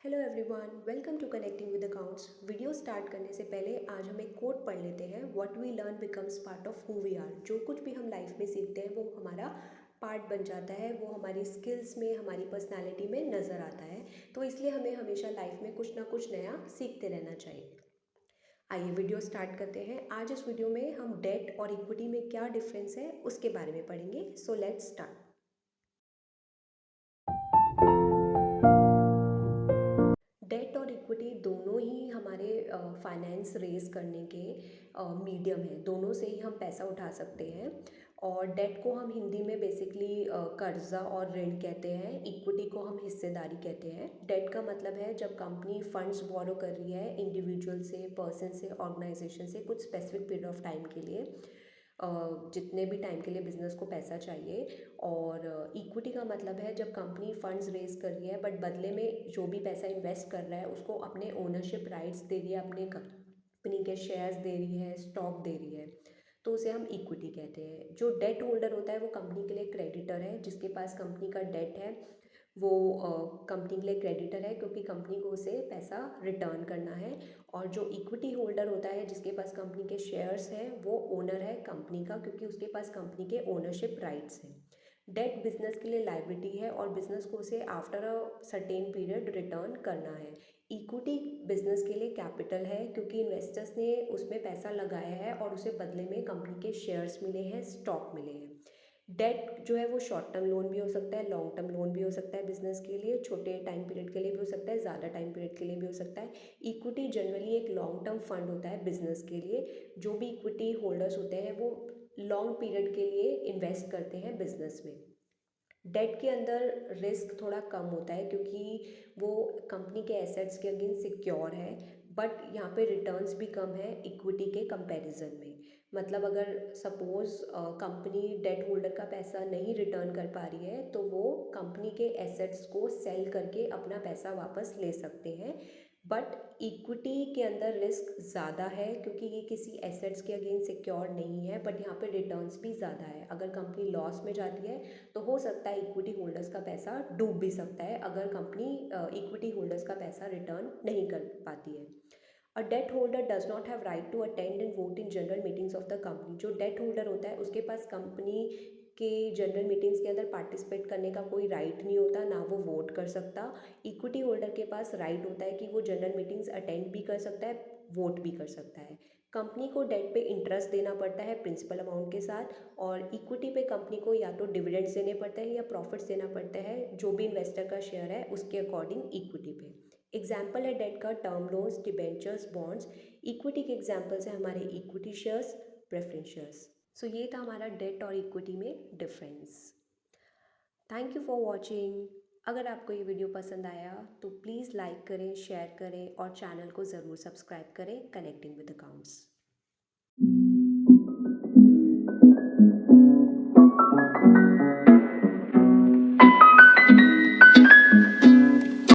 Hello everyone, welcome to connecting with accounts. Video start करने से पहले आज हम एक कोट पढ़ लेते हैं। What we learn becomes part of who we are. जो कुछ भी हम लाइफ में सीखते हैं वो हमारा पार्ट बन जाता है, वो हमारी स्किल्स में, हमारी पर्सनालिटी में नज़र आता है। तो इसलिए हमें हमेशा लाइफ में कुछ ना कुछ नया सीखते रहना चाहिए। आइए वीडियो स्टार्ट करते हैं। आज इस वीडियो में हम डेट और इक्विटी में क्या डिफरेंस है उसके बारे में पढ़ेंगे। So let's start. डेट और इक्विटी दोनों ही हमारे फाइनेंस रेज करने के मीडियम है। दोनों से ही हम पैसा उठा सकते हैं। और डेट को हम हिंदी में बेसिकली कर्जा और ऋण कहते हैं। इक्विटी को हम हिस्सेदारी कहते हैं। डेट का मतलब है जब कंपनी फंड्स बोरो कर रही है इंडिविजुअल से, पर्सन से, ऑर्गेनाइजेशन से कुछ स्पेसिफिक पीरियड ऑफ टाइम के लिए, जितने भी टाइम के लिए बिजनेस को पैसा चाहिए। और इक्विटी का मतलब है जब कंपनी फंड्स रेज कर रही है बट बदले में जो भी पैसा इन्वेस्ट कर रहा है उसको अपने ओनरशिप राइट्स दे रही है, अपने कंपनी के शेयर्स दे रही है, स्टॉक दे रही है, तो उसे हम इक्विटी कहते हैं। जो डेट होल्डर होता है वो कंपनी के लिए क्रेडिटर है। जिसके पास कंपनी का डेट है वो कंपनी के लिए क्रेडिटर है, क्योंकि कंपनी को उसे पैसा रिटर्न करना है। और जो इक्विटी होल्डर होता है जिसके पास कंपनी के शेयर्स हैं वो ओनर है कंपनी का, क्योंकि उसके पास कंपनी के ओनरशिप राइट्स हैं। डेट बिजनेस के लिए लाइबिलिटी है और बिजनेस को उसे after a certain period return करना है। इक्विटी बिजनेस के लिए कैपिटल है, क्योंकि इन्वेस्टर्स ने उसमें पैसा लगाया है और उसे बदले में कंपनी के शेयर्स मिले हैं, स्टॉक मिले हैं। डेट जो है वो शॉर्ट टर्म लोन भी हो सकता है, लॉन्ग टर्म लोन भी हो सकता है बिजनेस के लिए, छोटे टाइम पीरियड के लिए भी हो सकता है, ज़्यादा टाइम पीरियड के लिए भी हो सकता है। इक्विटी जनरली एक लॉन्ग टर्म फंड होता है बिजनेस के लिए। जो भी इक्विटी होल्डर्स होते हैं वो लॉन्ग पीरियड के लिए इन्वेस्ट करते हैं बिजनेस में। डेट के अंदर रिस्क थोड़ा कम होता है, क्योंकि वो कंपनी के एसेट्स के अगेंस्ट सिक्योर है। बट यहाँ पे रिटर्न्स भी कम है इक्विटी के कंपैरिजन में। मतलब अगर सपोज़ कंपनी डेट होल्डर का पैसा नहीं रिटर्न कर पा रही है तो वो कंपनी के एसेट्स को सेल करके अपना पैसा वापस ले सकते हैं। बट इक्विटी के अंदर रिस्क ज़्यादा है, क्योंकि ये किसी एसेट्स के अगेंस्ट सिक्योर नहीं है, बट यहाँ पे रिटर्न्स भी ज़्यादा है। अगर कंपनी लॉस में जाती है तो हो सकता है इक्विटी होल्डर्स का पैसा डूब भी सकता है, अगर कंपनी इक्विटी होल्डर्स का पैसा रिटर्न नहीं कर पाती है। A debt holder does not have right to attend and vote in general meetings of the company. जो डेट होल्डर होता है उसके पास कंपनी के जनरल मीटिंग्स के अंदर पार्टिसिपेट करने का कोई राइट नहीं होता, ना वो वोट कर सकता। इक्विटी होल्डर के पास राइट होता है कि वो जनरल मीटिंग्स अटेंड भी कर सकता है, वोट भी कर सकता है। कंपनी को डेट पे इंटरेस्ट देना पड़ता है प्रिंसिपल अमाउंट के साथ, और इक्विटी पे कंपनी को या तो डिविडेंड्स देने पड़ते हैं या प्रॉफिट्स देना पड़ता है, जो भी इन्वेस्टर का शेयर है उसके अकॉर्डिंग इक्विटी पे। एग्जाम्पल है डेट का term loans, debentures, bonds. Equity के एग्जाम्पल्स हैं हमारे इक्विटी शेयर्स, प्रेफरेंस शेयर्स। सो ये था हमारा डेट और इक्विटी में difference. Thank you for watching. अगर आपको ये वीडियो पसंद आया तो प्लीज़ लाइक करें, शेयर करें और चैनल को ज़रूर सब्सक्राइब करें कनेक्टिंग विद अकाउंट्स।